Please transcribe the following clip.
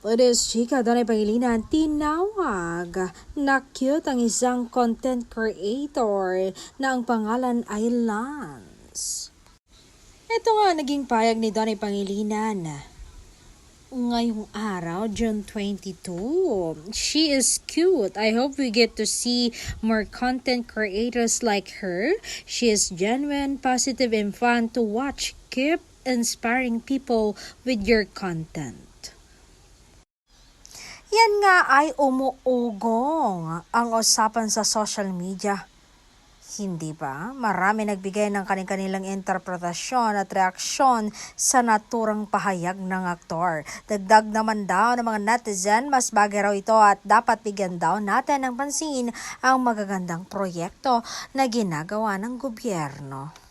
It is chika Donay Pangilinan tinawag na cute ang isang content creator na ang pangalan ay Lance. Ito nga naging payag ni Donay Pangilinan ngayong araw, June 22. She is cute. I hope we get to see more content creators like her. She is genuine, positive, and fun to watch. Keep inspiring people with your content. Yan nga ay umuugong ang usapan sa social media. Hindi ba? Marami nagbigay ng kanilang interpretasyon at reaksyon sa naturang pahayag ng aktor. Dagdag naman daw ng mga netizen, mas bagay raw ito at dapat bigyan daw natin ng pansin ang magagandang proyekto na ginagawa ng gobyerno.